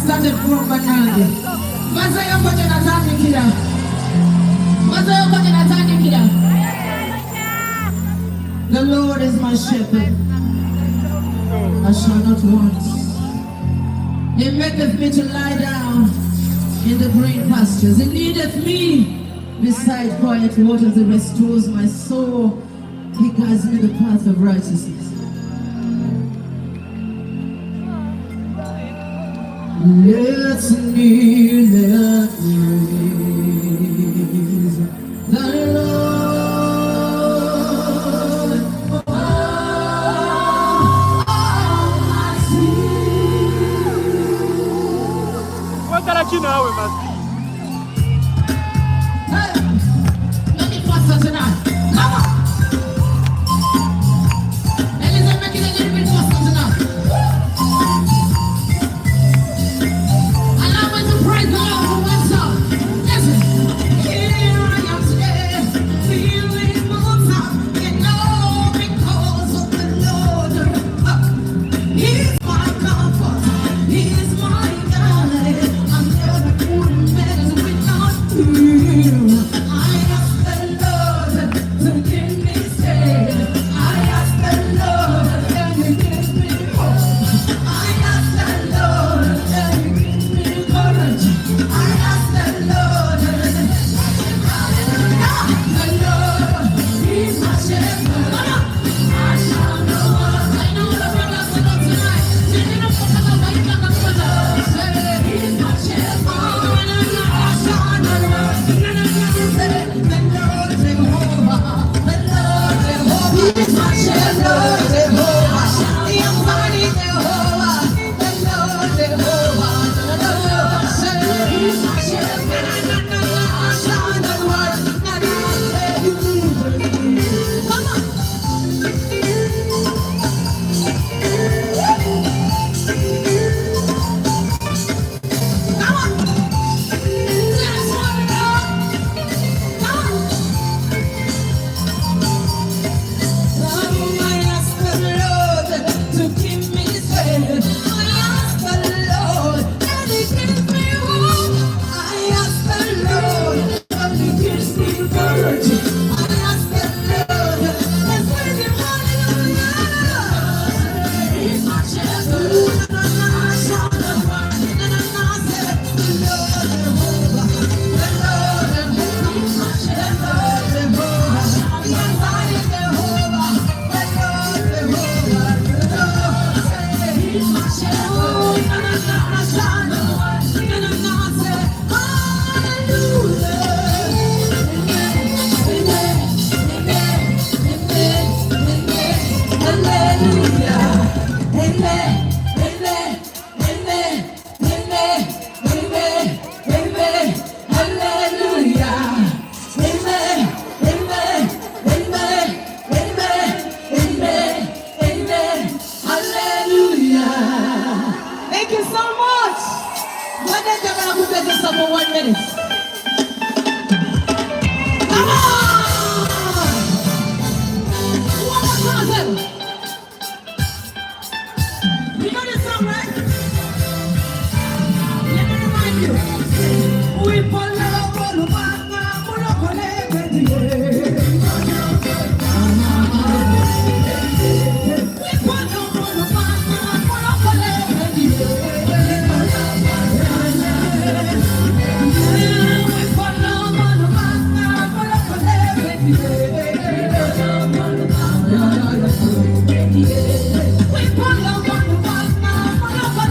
started from Banandi. Mazayo kote natani kila. Mazayo kote natani kila. The Lord is my shepherd. I shall not want. He maketh me to lie down in the green pastures. He leadeth me beside quiet waters. He restores my soul. He guides me in the path of righteousness. Let me praise the Lord. What are you now? Let me faster tonight. Come on. Elisa, make it a little bit faster tonight. Allow me to praise the Lord for one song. Listen. Here I am today, feeling more time, and all because of the Lord. He's my comfort. He's my guide. I never could have made it without you. I ask the Lord to give me strength. I ask the Lord and He gives me hope. I ask the Lord and He gives me courage. I ask the Lord and the Lord, He's my shepherd. I shall know what. I know the brothers will know tonight. Singing up for the Lord, He's my shepherd. I shall know what. The Lord Jehovah, the Lord Jehovah, He's my shepherd. Jehovah, the Almighty Jehovah, the Lord Jehovah, the Lord He's my shepherd. I shall know what. Come on. Come on. Let's walk it out. Come on. I ask the Lord to give me strength. I ask the Lord and He gives me hope. I ask the Lord and He gives me courage. I ask the Lord and praise Him, hallelujah. He's my shepherd. I shall not want. The Lord Jehovah, the Lord He's my shepherd. Jehovah, the Almighty Jehovah, the Lord Jehovah, the Lord He's my shepherd. I shall not want. Hallelujah. Amen. Amen. Amen. Amen. Amen. Amen. Hallelujah. Amen. Amen. Amen. Amen. Amen. Amen. Hallelujah. Thank you so much. What is the man who does this for 1 minute? Come on! One more time. You know this song, right? Let me remind you. We pull up on the back, pull up on everything. We pull up on the back, pull up on everything. We pull up on the back, pull up on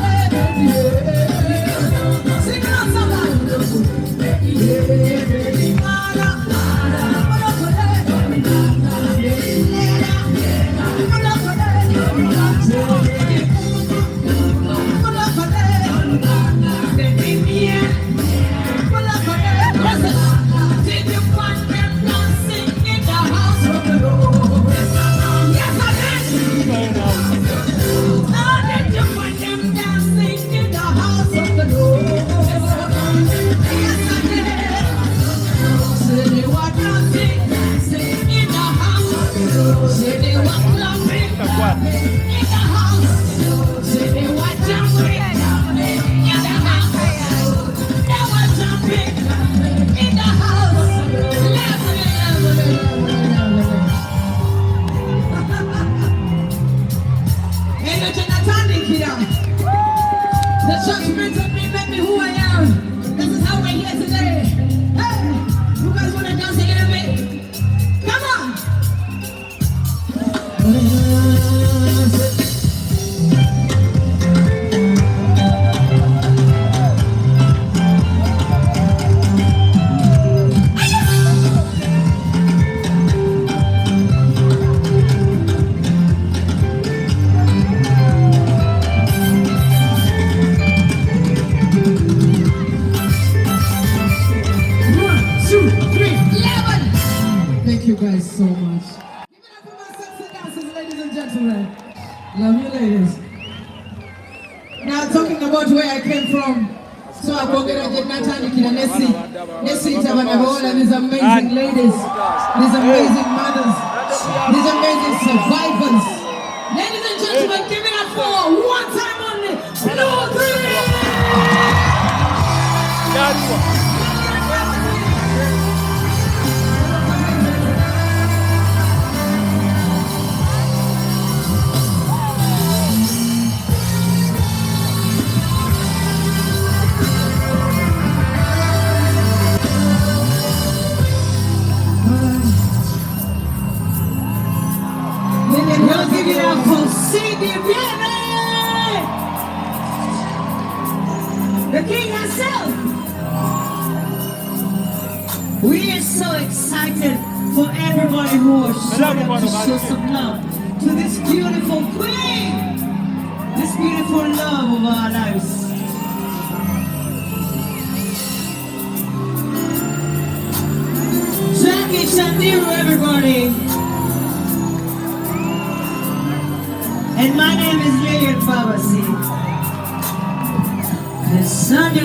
so much. Give it up for my sexy dancers, ladies and gentlemen. Love you, ladies. Now, talking about where I came from, so I go get a Nessie, Tabanabola, these amazing ladies, these amazing mothers, these amazing survivors. Ladies and gentlemen, give it up for one time only. Blue 3! Give it up for the king herself. We are so excited for everybody who was showing up to show some love to this beautiful queen, this beautiful love of our lives. Jackie Chandiru, everybody. And my name is Lillian Babasi. The sun is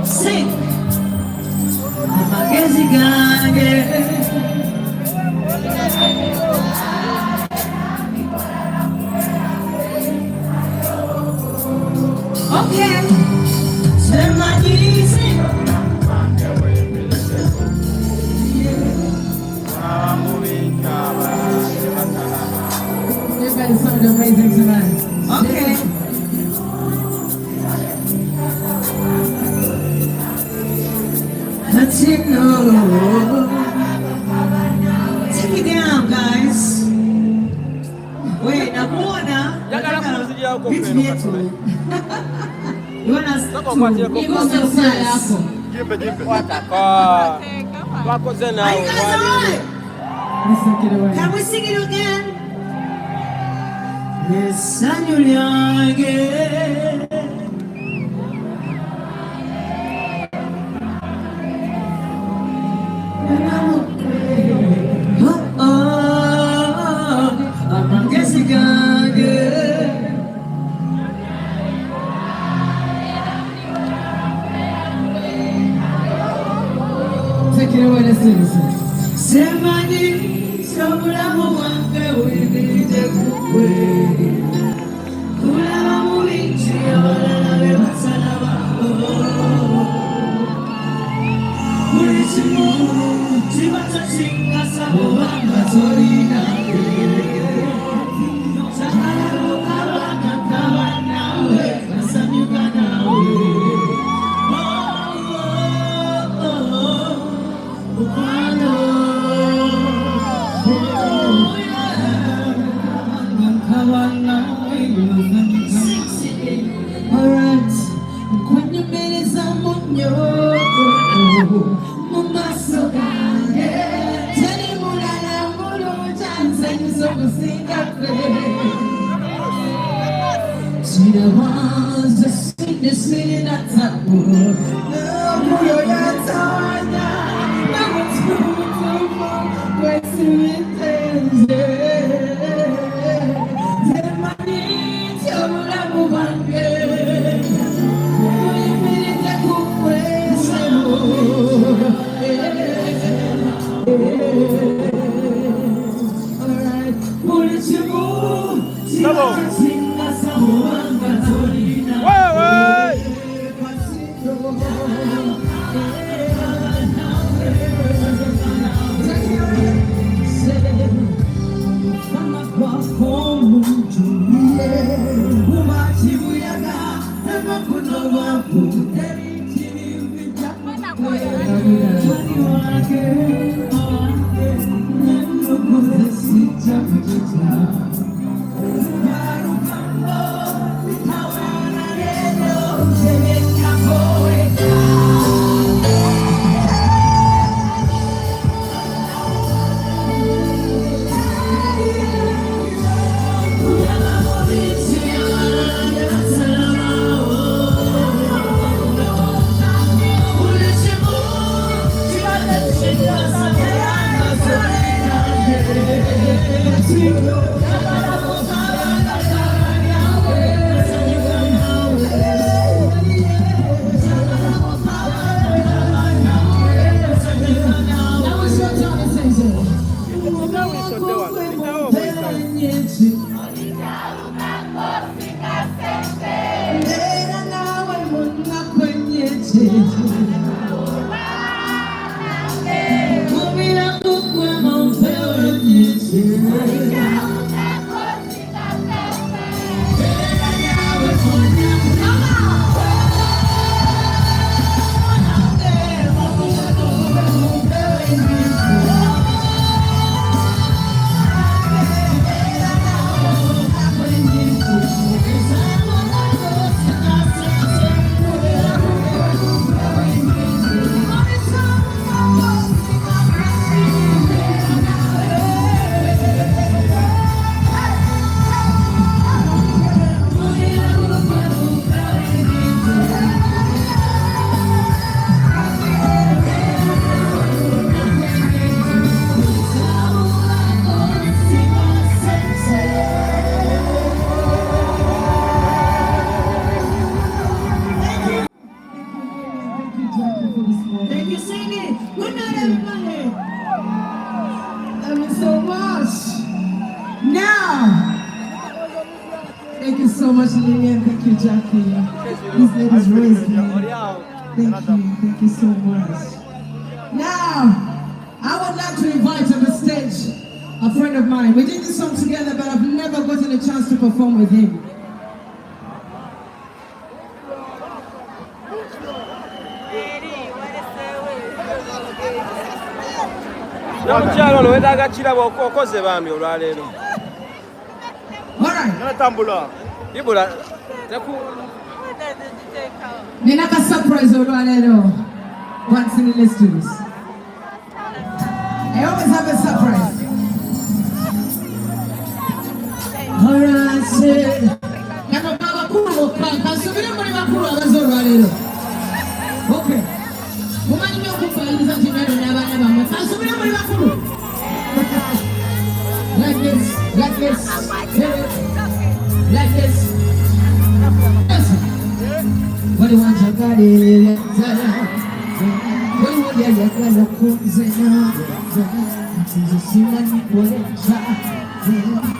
sing. Okay. Everybody sounded amazing tonight. Okay. Let you know. Take it down, guys. Wait, now beat me to it. You want us to give us a size? Can we sing it again? Yes, again. I'm guessing again. Take it away, let's sing this. Somebody, someone wants to win the way. Kula mulichi, ola le masalaba. Mulichi mu, chibata chinga sabuwa matorina. Sakala kawana kawana we, nasanyuka nawe. Alright, when you made it someone new, Mumaso Gange, Tell Mulana Mulu Chance and so sing that way. She the ones that sing the singing that time. No, you're not on that. I was going to Thank you, singing. Good night, everybody. Thank you so much. Now, thank you so much, Lillian. Thank you, Jackie. These ladies raised me. Thank you so much. Now, I would like to invite to the stage a friend of mine. We did this song together, but I've never gotten a chance to perform with him. Namukyalo ono wetaaga kirabo okoze bambi olwaleero. Alright. Natambula. Ibula. Nina ka surprise olwaleero. Once in the listings. I always have a surprise. Alright, say. Kano baba kulo kasubira muri bakulu abazo olwaleero. Okay. Mumanyi okufayiriza kinalo n'abaana bammwe kasubira muri bakulu. Like this, like this, like this. What do you want to get in? What do you want to get in?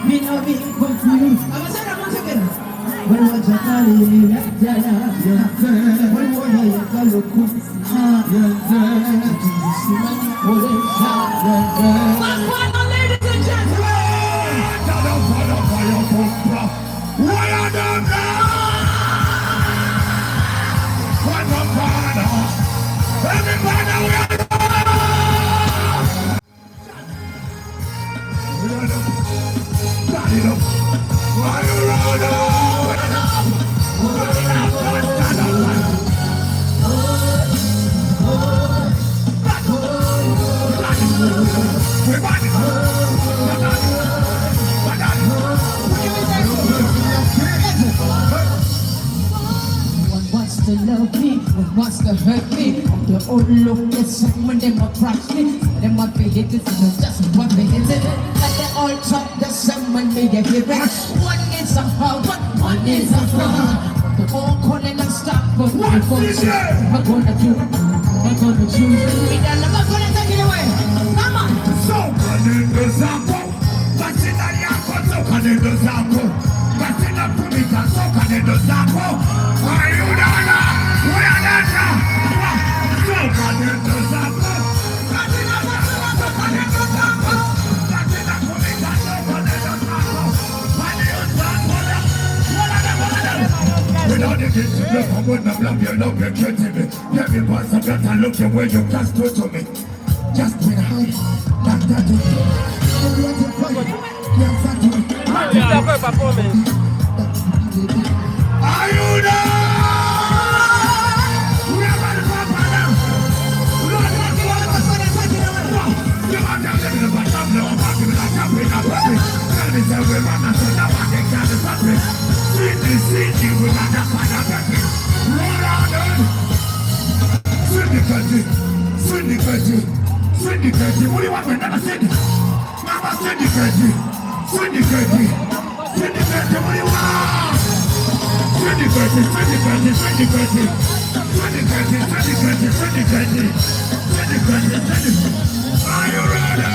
Me no be confused. I'm going to say that once again. What do you want to get in? What do you want to get ladies and gentlemen. To love me, one wants to hurt me. The old look is someone them approach me. Them want to hit it, just want to hit it. Like they all talk, the someone made a hit. One is a how, one is a fraud. The all calling and stop, but we're gonna do. We're gonna choose. We don't know what's gonna take it away. Come on. So canendo zako, katina yako, so canendo zako, katina pumika, so canendo zako. Ayudana, uyadana. So canendo zako, katina pumika, so canendo zako, katina pumika, so canendo zako. Ayudana, without the kids, you come with the blood, you don't get treated me. Let me pass a better look at where you just do to me. Just bring high, like that. Are you there? We are going to pop now. You are going to take it away. You are down there in the bottom, no one walking without jumping up with me. Tell me, tell me, man, I said, no one can count the country. See, we got that kind of country. Roll on, syndicate. Syndicate, what do you want me to say? Mama, syndicate, what do you want? Syndicate. Are you ready?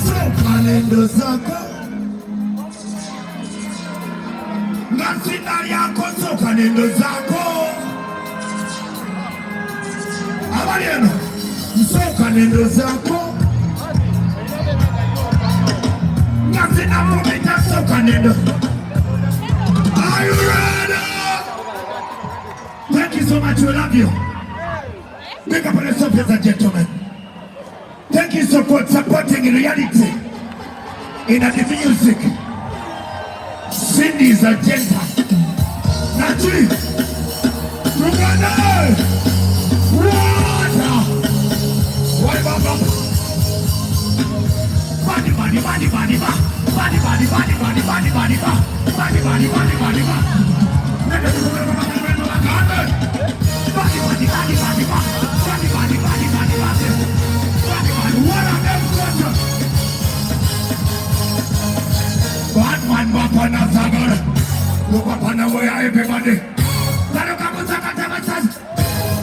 So, Kalendo Zako. Ngatina yako, so Kalendo Zako. Mariano, Soka Nendo Zako. Nothing I'm moving, that's Soka Nendo. Are you ready? Thank you so much, we love you. Make up on yourself, ladies and gentlemen. Thank you so much for supporting reality in the music. Cindy's agenda. Natri, Rugana, water. What about body, body, body, body, body, body, body, body, body, body, body, body, body, body, body, Batman Bapana Sagar, look upon the way everybody. Tarukamu Sakatabasan,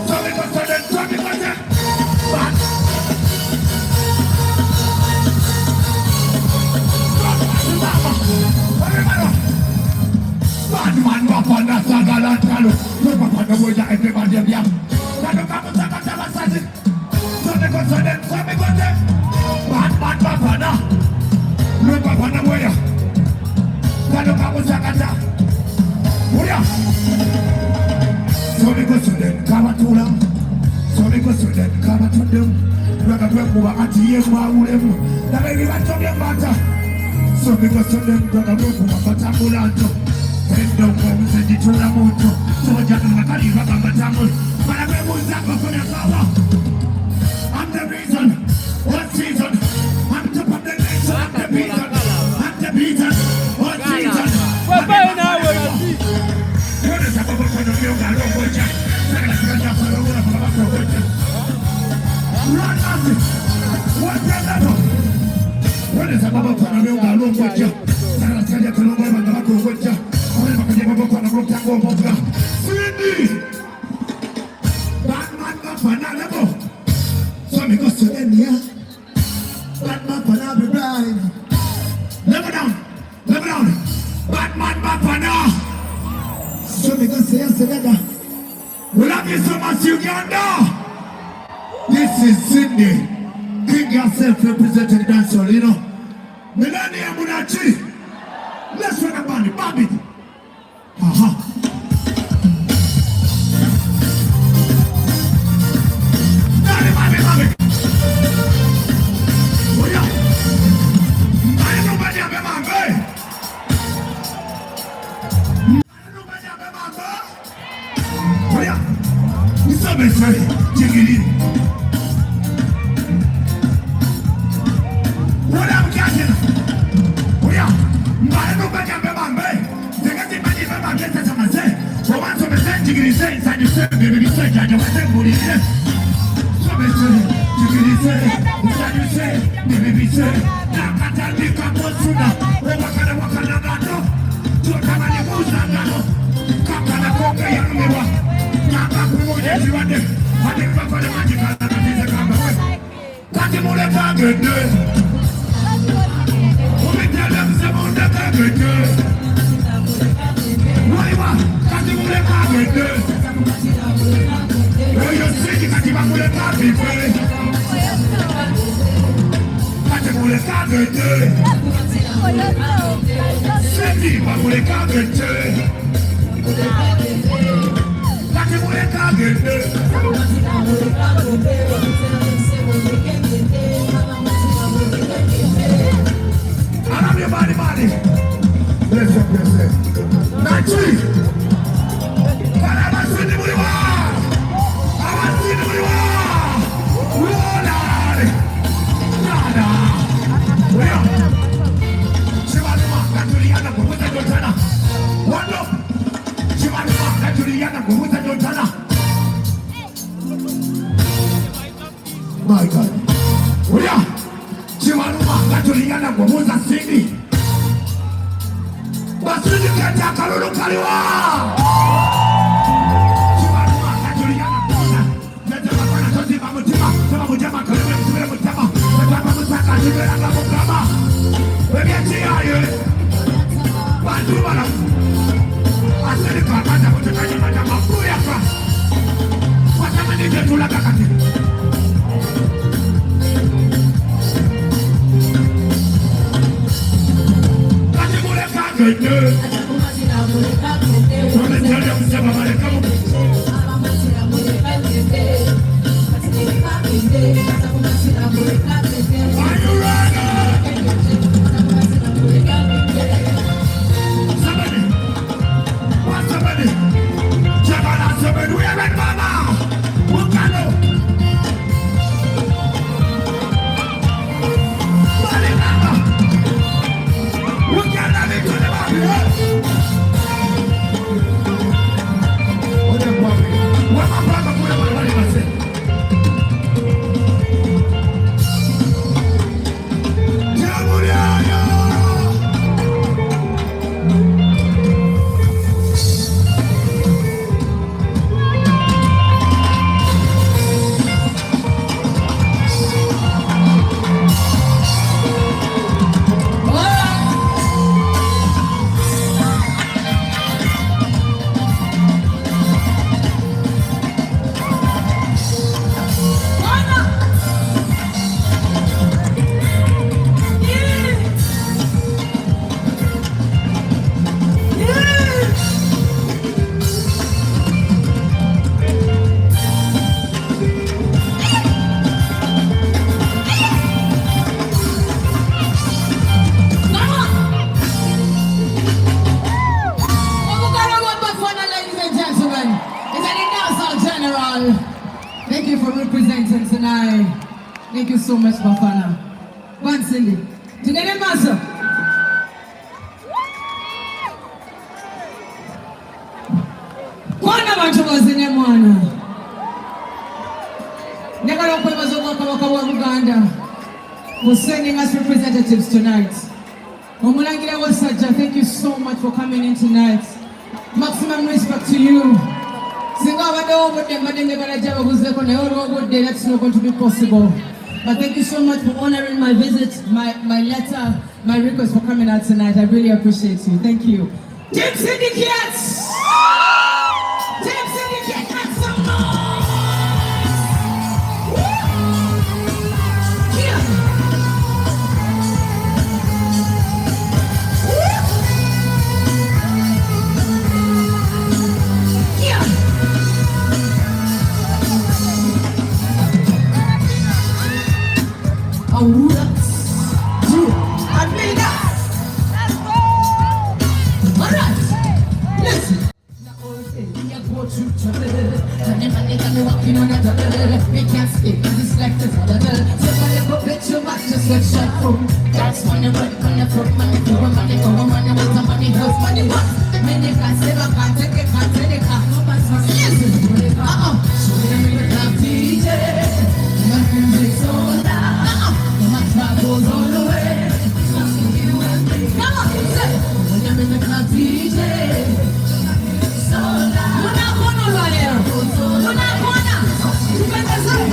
Tommy Gossen, Tommy Gossen, Batman Bapana Sagar, look upon the way everybody. Tarukamu Sakatabasan, Tommy Gossen, Tommy Gossen, Batman Bapana, look upon the way. Kado kamu sakata, mulia. Sobi kusuden kama tula, sobi kusuden kama tundum. Raga kuwa atiye kwa ulemu, na baby watoke mbata. Sobi kusuden raga kuwa mbata mulanto. Endongo msejitula moto, soja nakali raga mbatamu. Para bebu zako kuna kawa. I'm the reason, what season? I'm top of the nation, I'm the reason, I'm the reason. Level down. Batman Bapana. So because say we love you so much, Uganda. This is Cindy. King yourself representing the dancehall, you know. Millennium Munachi. Let's run about it, Bobby. Aha. Bobby. Oh yeah. I ain't nobody up in my way. Sorry, take it in. What I'm catching? Oh yeah, I don't know about my man. They got the money from my business, I'm going to say. So once I'm saying, take it inside yourself, baby, you say, I don't want to put it in. So I'm saying, take it inside yourself, baby, say, now I can't make up what's sooner. What can I do? To a come and you move, I know. Come on, I'm going to get you. My God. Uya. Chiwaruma katuliana kwa muza sini. Basini kata kalulu kaliwa. Chiwaruma katuliana kwa muza. Nete makana tozi mamutima. Sama mujama kaliwe mtuwe mutama. Nete musaka tibera nga mukama. Webi atiyaye. Bandu bala. Asili kwa kata kutukanya matama. Kuya kwa. Watama nije tulaka kati. good news. Wanna tell them somebody come on. Are you ready? Somebody, what's somebody? Check on us, somebody. We are at Mama. What kind of? What kind of it to the body? What the body? What my brother put on what I say? Thank you for representing tonight. Thank you so much, Bafana. One Cindy. Together, Master. One of us was in Mwana. Uganda was sending us representatives tonight. Omulangira Wasajja, thank you so much for coming in tonight. Maximum respect to you. That's not going to be possible. But thank you so much for honoring my visit, my letter, my request for coming out tonight. I really appreciate you. Thank you. Team Syndicates! Team Syndicate, make some noise! That's money, money, money, money, money, money, money, money, money, many guys never can take it, can't take it, can't no man's money. So we don't have DJ, my music's all loud, my troubles all the way. Come on, say, when I'm in the club, DJ, so loud. We're not gonna run it, we're not gonna. You better say.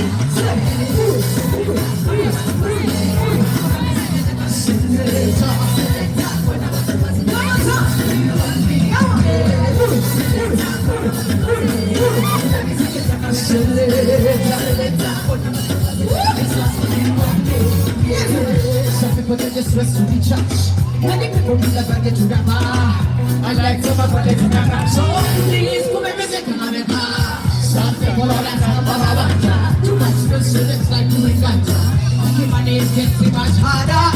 Some people they just rest to the church. Many people will never get to the bar. I like to my body to the bar. So please put my music in my car. Some people all that time too much stress, so it's like doing ganja. Okay, my name gets too much harder.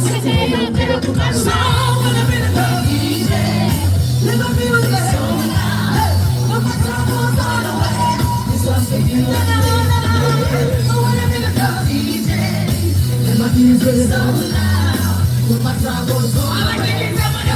Sitting on the to my song when I'm in the DJ. Let my music so loud. No matter what's on the way. This one's for you. So when I'm in the DJ. Let my music so loud. No matter what's on the way. I like it, somebody.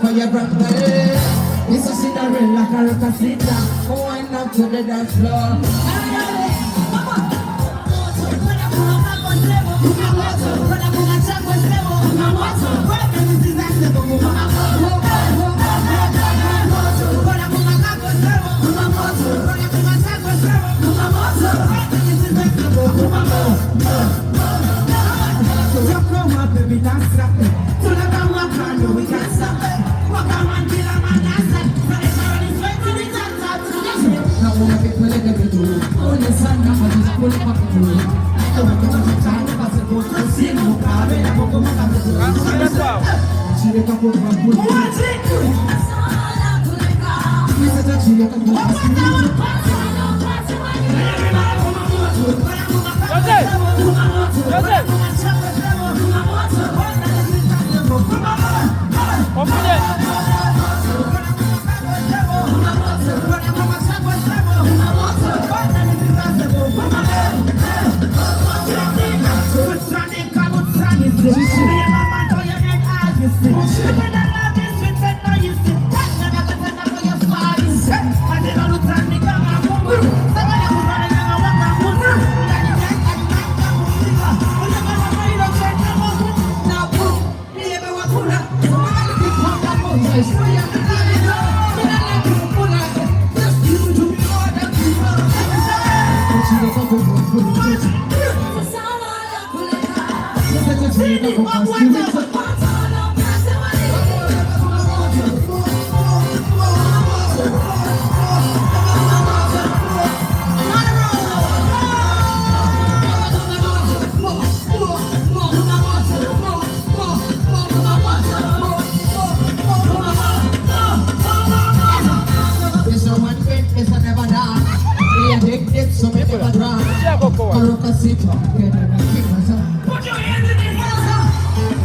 For your brother, this is Cinderella, Caracasita, going up to the dance floor. Put your hands in the air.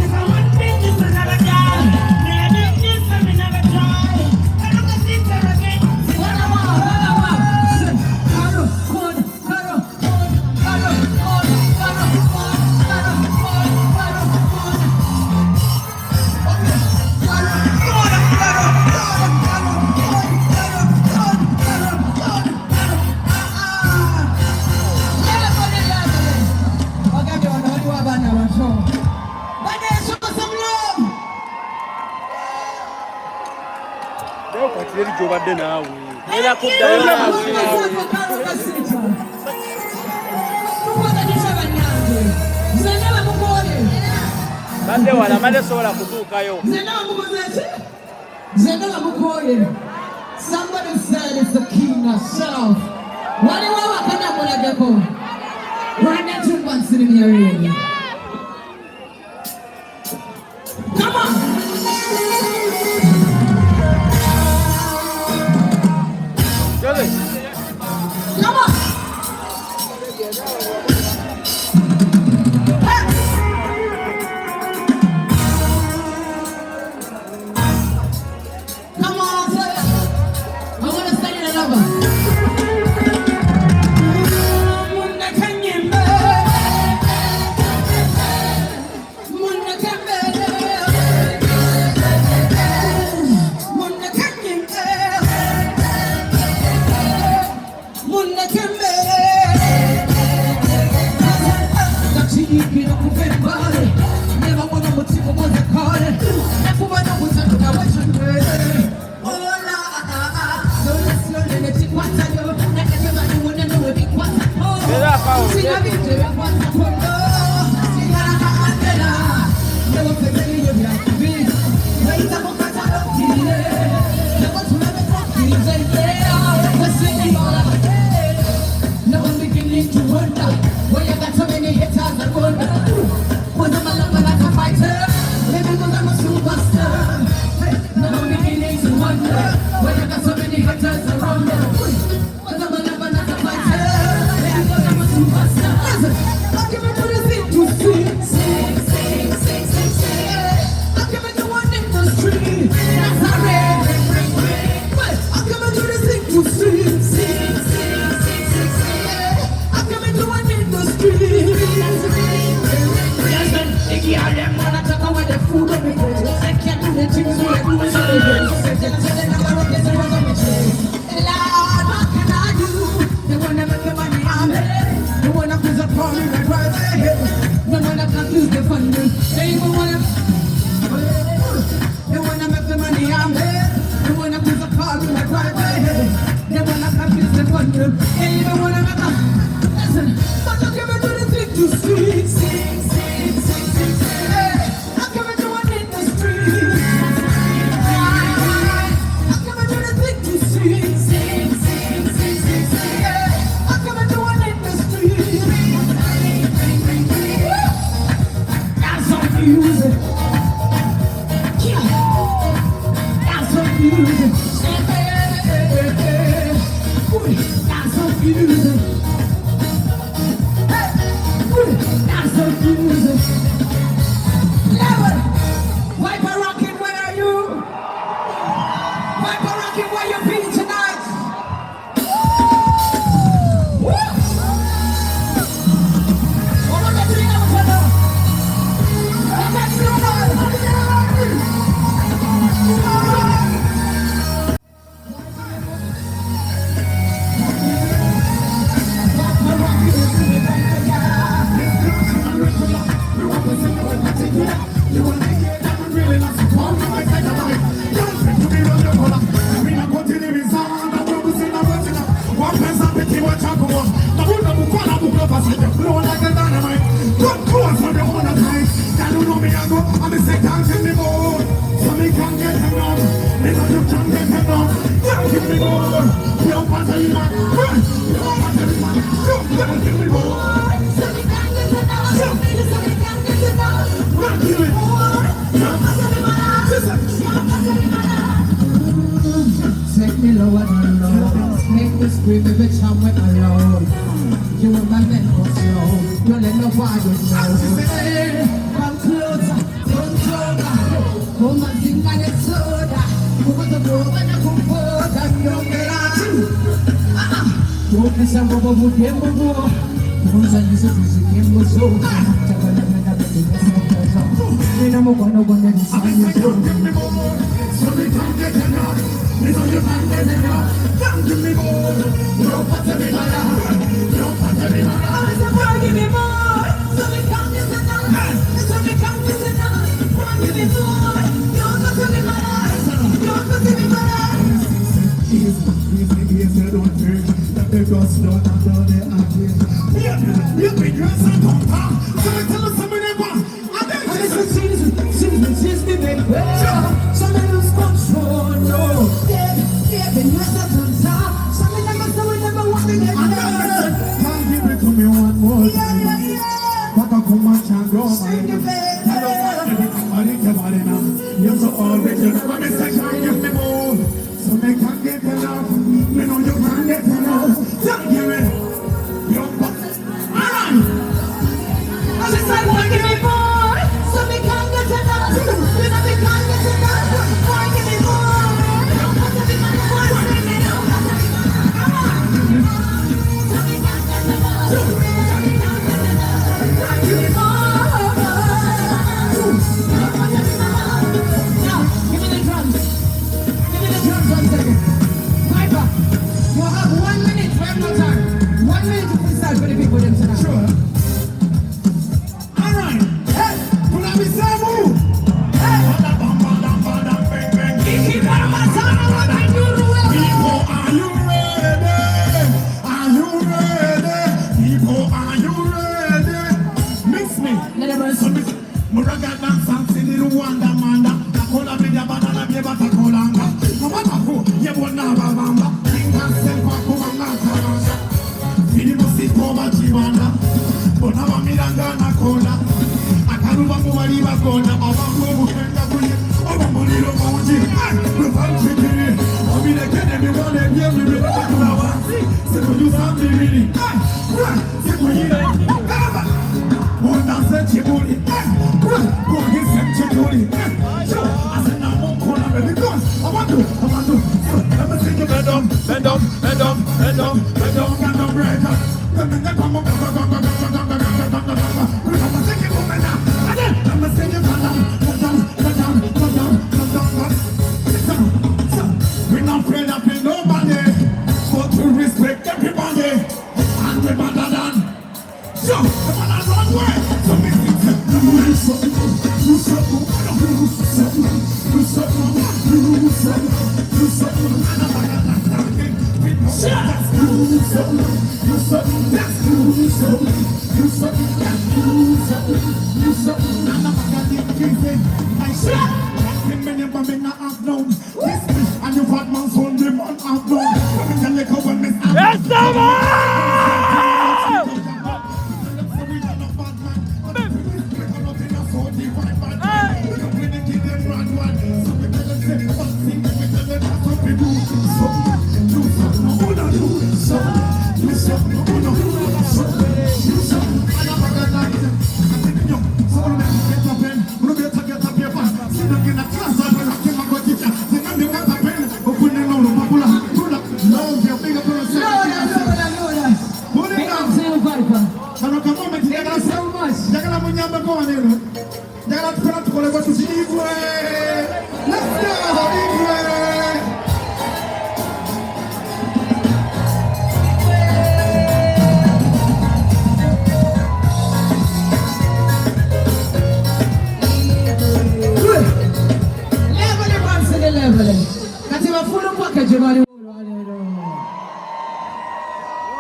If I want business, I never die. Never this, I never try. I look at it again. What I want. Obadde naawe era kuddayo badde wala male sobola kutuukayo. Somebody said it's the king herself. Waliwo wakana mulageko. Rwanda chumba sitting here. Come on. Come on. Come on, sir. I want to sing another. No one beginning to wonder. just blow like a dynamite. Come close for the one time. That you know me, I go. I'm a second in the mood. So me can't get enough. Because you can't get enough. Can't give me more. You don't want to be man. You don't want to be man. You can't give me more. So me can't get enough. So me can't get enough. Can't give me more. You don't want to be man. You don't want to be man. Take me lower than low. Make me scream every time we're alone. You and my men go slow. You let nobody know. Come closer, don't talk. Come and sing my soda. Come on the road and I come forward and you're the don't be some of a game of war. Don't say this is a game of soul. I'm going to decide you give me more. So we can't get enough. Because you can't get enough. Can't give me more. You don't want to be my love. You don't want to be my love. give me more. So we can't get enough. So we can't get enough. Give me more. You don't want to be my love. You don't want to be my love. Easy, don't drink. That the ghost don't know the acting. You big girls and don't talk. So we tell us somebody about. Since me baby, some of lose control, no. Yeah, the news are on top. Some never want to get better. Can't give it to me one more time. Yeah. Papa come and chant your Sing it, baby. You're so original. But me say can't give me more. So they can't get enough. Me know you can't get enough. Don't give it. You're alright. I just said, give me more. So we can't get enough. You know we can't get enough. Why give me more? You don't want to be my love. Sing it, you don't want to be my love. Come on. So we can't get enough. So we can't get enough. Why give me more? You don't want to be my love. Now, give me the drums. Give me the drums 1 second. Piper, you have 1 minute. We have no time. 1 minute to freestyle for the people them tonight. Sure. Alright. Hey, put up his move. Keep on my time. What I do the way. People, are you ready? Are you ready? People, are you ready? Mix me. Let it burn. So mix. Muraga dance and sing it Rwanda manda. Nakola media banana bieba takolanga. No matter who, you won't know bamba. King and self akubanga taranga. Fini musiko bachibanda. Bonaba miranga nakola. Akaruba kuwaliba kona. Abangu bukenda kuli. Obamuliro mauji. Rufanchi kiri. Obile kene miwale biemi bieba kulawansi. Siku yusambi mili. Siku yile. Kaba. Wanda se chibuli. Kogi se chibuli. I said now won't call me because I want to. Let me sing you bend up. Bend up. Got no break up. Let me come up. We're not afraid of nobody, but to respect everybody, and we're better than. So, we're gonna run away. So we do something, do something, do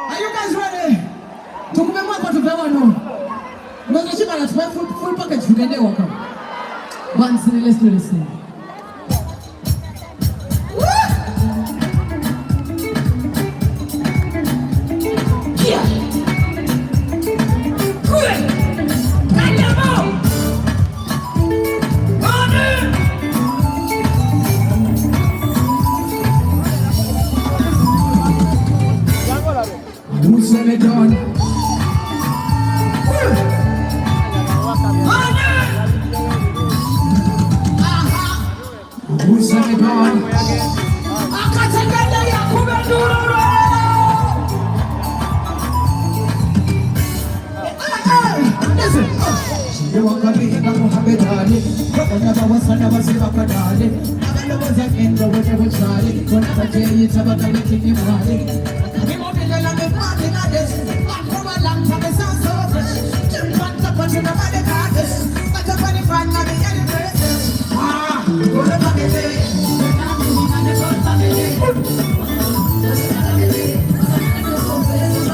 Are you guys ready? no. No, you should full package. You can do it. One city, let's do this thing. Yeah. Good. Who's it done? Who's it done? Listen. You want to be in the Abadigize. But never was never see Abadigize. Never was an end of whatever tried. Whenever day it's about the making you body. We won't be letting them party like this. But for a long time it's not so fresh. Jim wants to put you in the Abadigize. But the funny friend like the other person. Go to Abadigize.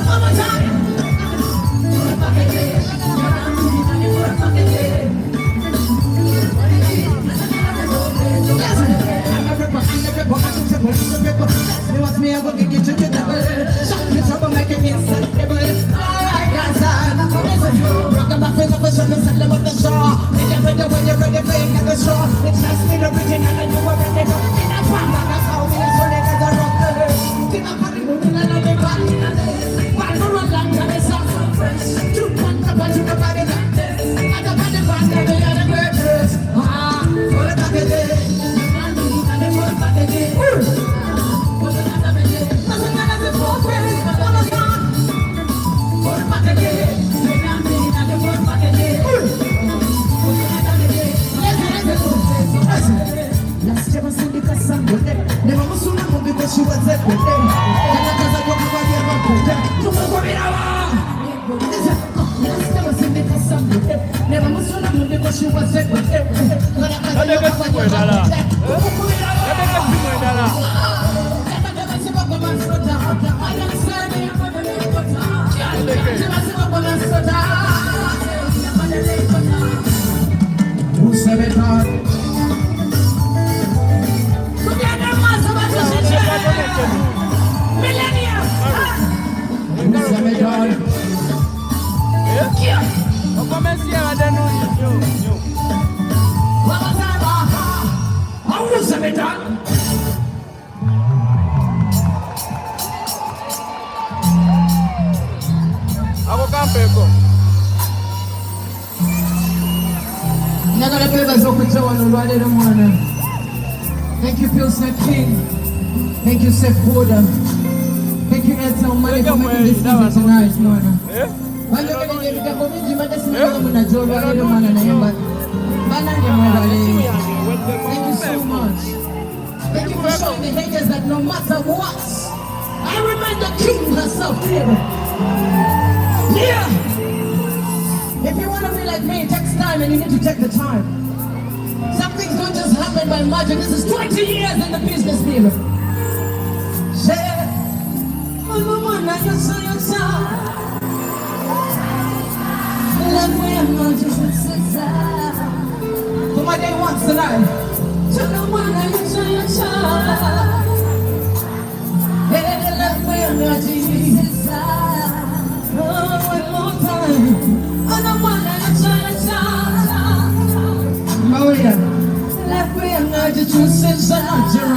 One more time. Thank you, Pilsner King. Thank you, Seth Border. Thank you, Edson Money, for making this evening tonight, man. Thank you so much. Thank you for showing the haters that no matter what, I remain the king herself. Yeah. If you want to be like me, it takes time and you need to take the time. Some things don't just happen by magic. This is 20 years in the business, people. Say, mama, now you say your time. Let me imagine for my day once tonight. To the one that you say your time. Hey, let me imagine. Oh, one more time. On the one that you say your time. Maria, let me imagine you say something.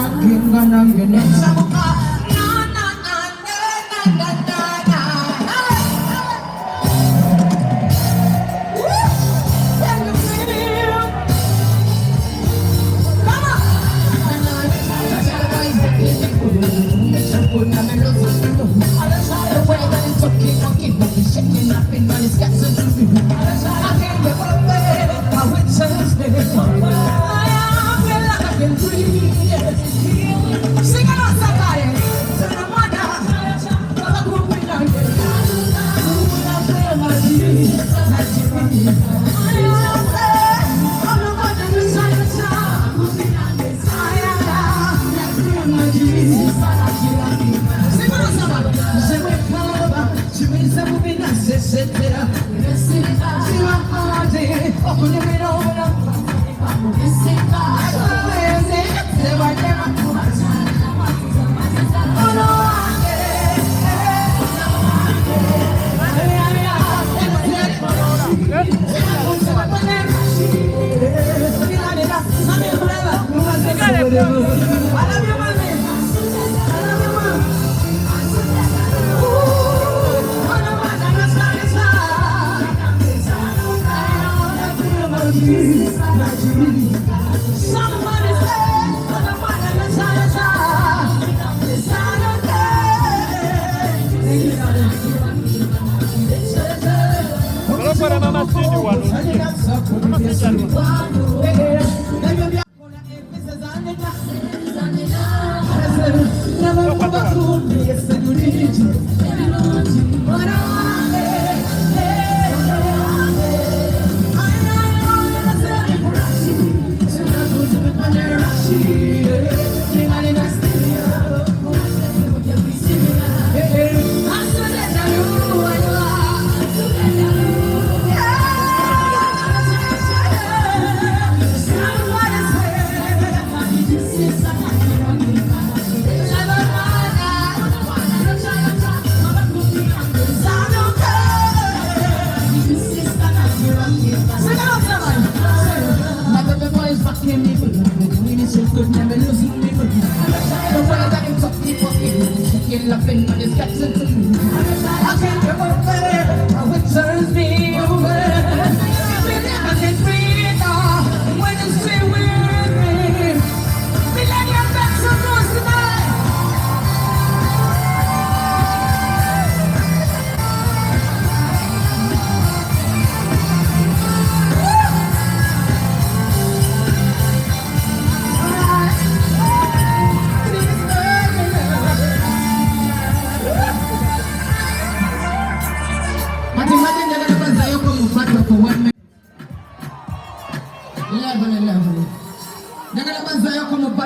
I'm Para mama sidi wano.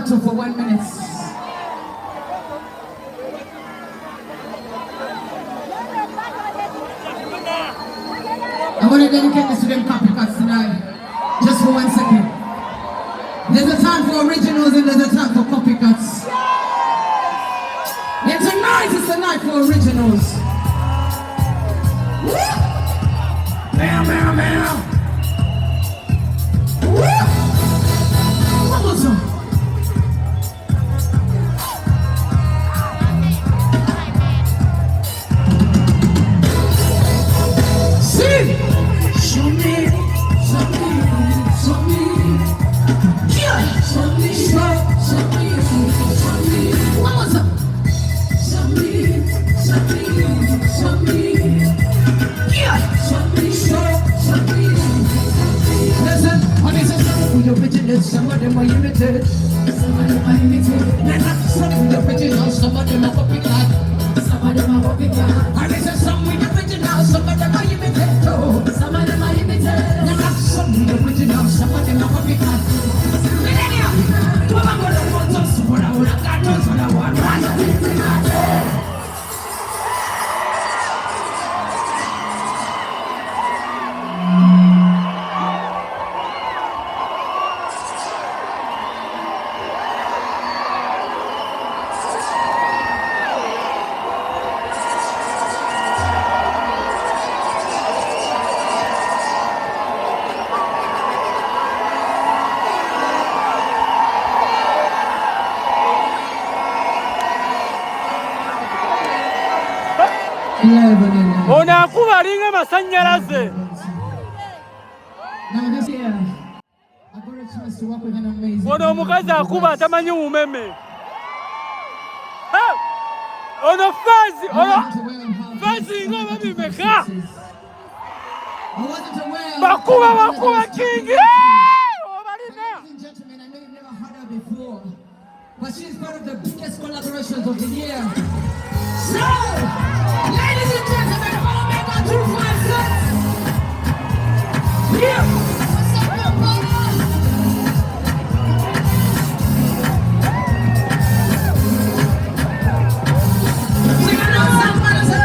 For 1 minute. I'm going to dedicate this to them copycats tonight. Just for 1 second. There's a time for originals and there's a time for copycats. And tonight is the night for originals. Meow, meow, meow. What was that? Show me, show me, show me, yeah. Show me, show me, show me. What was up? Show me, show me, show me, yeah. Show me, show me. Listen, when they say something with original, some of them are imitate. Some of them are imitate. They're not something with original, some of them are copycat. Some of them are copycat. And they say something with original, some of them are imitate. Some of them are imitate. They're not something with original, some of them are copycat. Millennium, come on, go to photos, what I would have got us, what I want. Ono akuba alinga masanyalaze. Ono omukazi akuba atamanyi mumeme. Ono fazi nga babimeka. Bakuba kingi. But she's part of the biggest collaborations of the year. So, ladies and gentlemen, follow me on 2 5 6. Yeah. What's up, your brother? Sing it out, somebody say.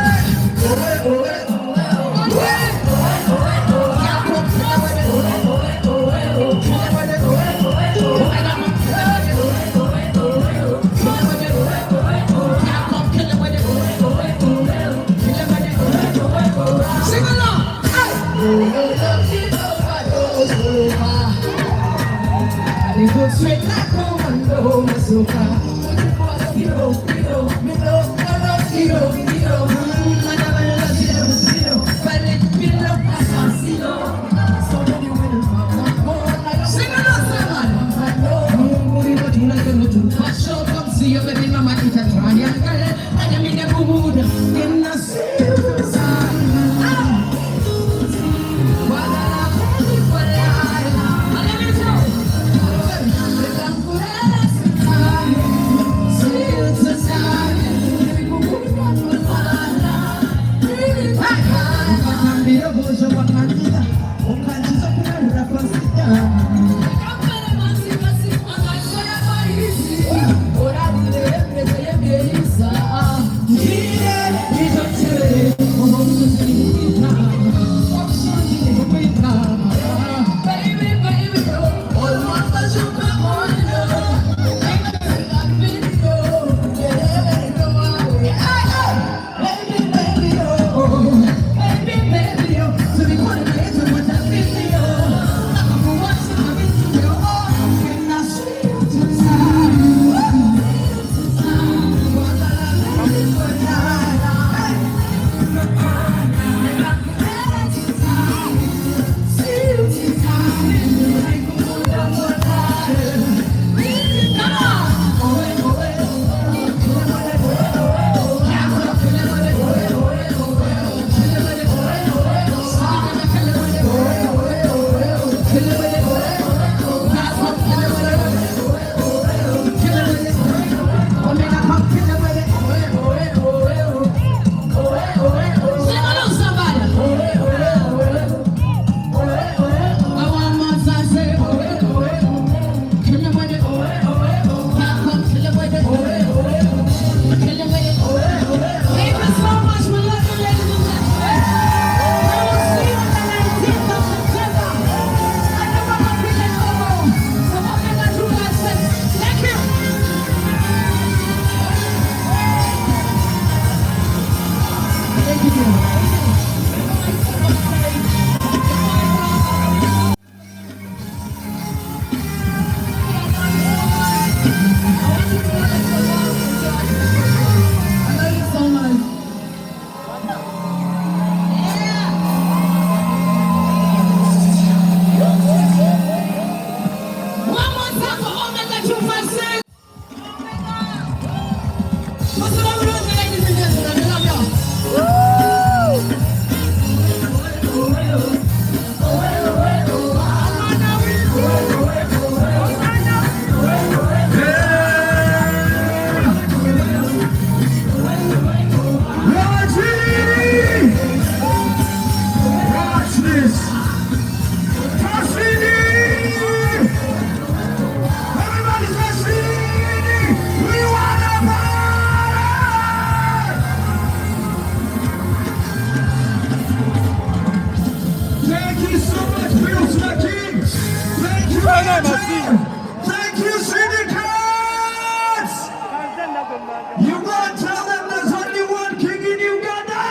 Straight like commando, Mazuka. Hero, hero, hero, hero, hero. Sing another one. Show come see you, baby mama, eat a triangle. And I'm in the mood, in the Thank you, syndicates! You go and tell them there's only one king in Uganda!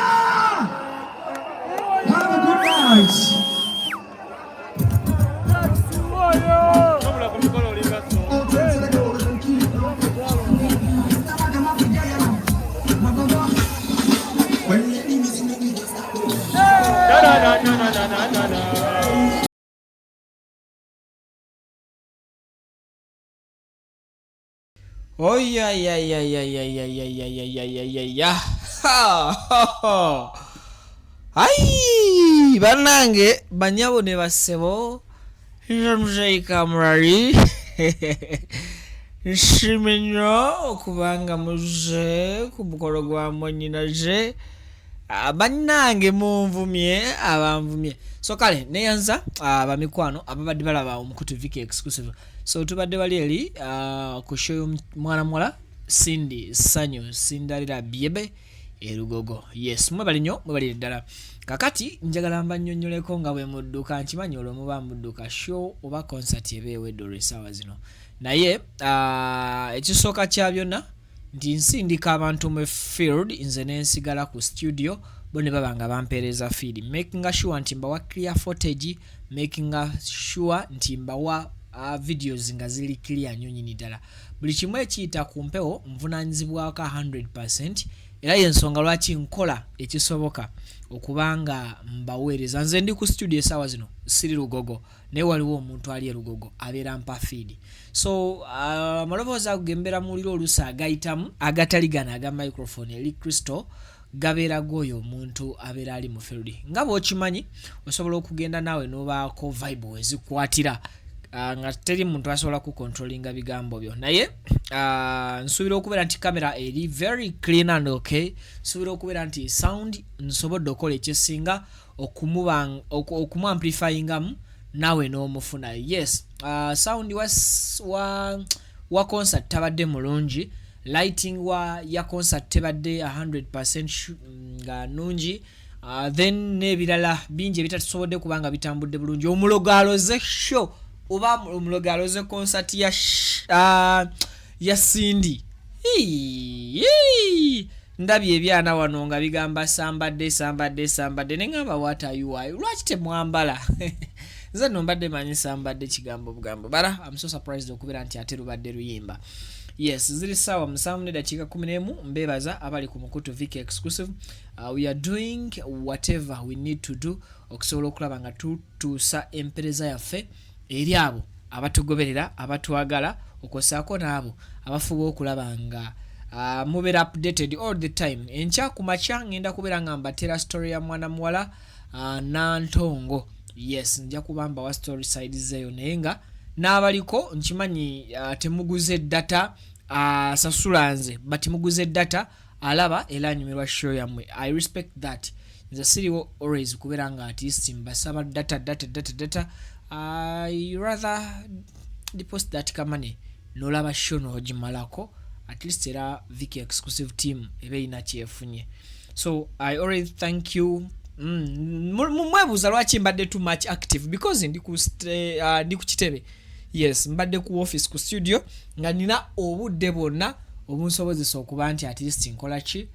Have a good night! Oh yeah. Ai banange banyabo ne basebo njamjaika murari Shimenyo okubanga muje kumukoro gwa monyinaje banange munvumye abamvumye so kale neyanza abamikwano ababadde balaba omukutu Viki exclusive so tubadde bali eri ku show mwana mwala Cindy Sanyo Sindalira Biebe erugogo yes mwe bali nnyo mwe bali ddala kakati njagala mbanyonyoleko nga bwe mudduka nkimanyi olwo muba mudduka show oba concert ebeewedde olw'essaawa zino naye ekisooka kya byonna ndi nsindika abantu mu field nze nensigala ku studio bo ne baba nga bampeereza feed making sure nti mbawa clear footage making sure nti mbawa videos nga zili clear nnyo nyini ddala. Buli kimu ekiyita ku mpewo nvunaanyizibwako 100%, era y'ensonga lwaki nkola ekisoboka okubanga mbaweereza. Nze ndi ku studio essaawa zino siri Lugogo, naye waliwo omuntu ali e Lugogo abeera mpa feed. So amaloboozi ago gembera muliro oluusi agayitamu agatali gano aga microphone eri Kristo gabeera g'oyo omuntu abeera ali mu field. Nga bw'okimanyi osobola okugenda naawe n'obaako vibe wezikwatira nga teri muntu asobola ku controllinga bigambo byo, naye nsuubira okubeera nti kamera eri very clean and okay. Nsuubira okubeera nti sound nsobodde okola ekyesinga okumu amplifyingamu naawe n'omufuna. Yes, sound wa concert tabadde mulungi, lighting ya concert tebadde 100% nga nungi, then n'ebirala bingi ebitatusobodde kubanga bitambudde bulungi. Omulogaloze show oba omulogaloze concert ya Cindy. Ndabye ebyana wano nga bigamba sambadde nengamba what are you, lwaki temwambala? Nze nombadde manyi sambadde kigambo bugambo, bara I'm so surprised okubeera nti ate lubadde luyimba. Yes, ziri sawa 7:11 mbebaza abali ku Mukutu Viki exclusive. We are doing whatever we need to do okusobola okulaba nga tutuusa empereza yaffe eri abo abatugoberera, abatuagala, okosaako n'abo abafuba okulaba nga mubeera updated all the time. Enkya ku makya ngenda kubeera nga mbatera story ya mwana muwala Endongo. Yes, nja kubamba wa story side zeyo naye nga n'abaliko nkimanyi temuguze data sasulanze but muguze data alaba era anyumirwa show yamwe. I respect that. Nze siriwo always kubeera nga at least mbasaba data. I rather deposit that kamane nolaba show nogimalako at least era Viki exclusive team ebe ina kyefunye. So I already thank you. Mwebuuza lwaki mbadde too much active because ndi ku kitebe. Yes, mbadde ku office ku studio nga nina obudde bwonna obunsobozesa okuba nti at least nkola ki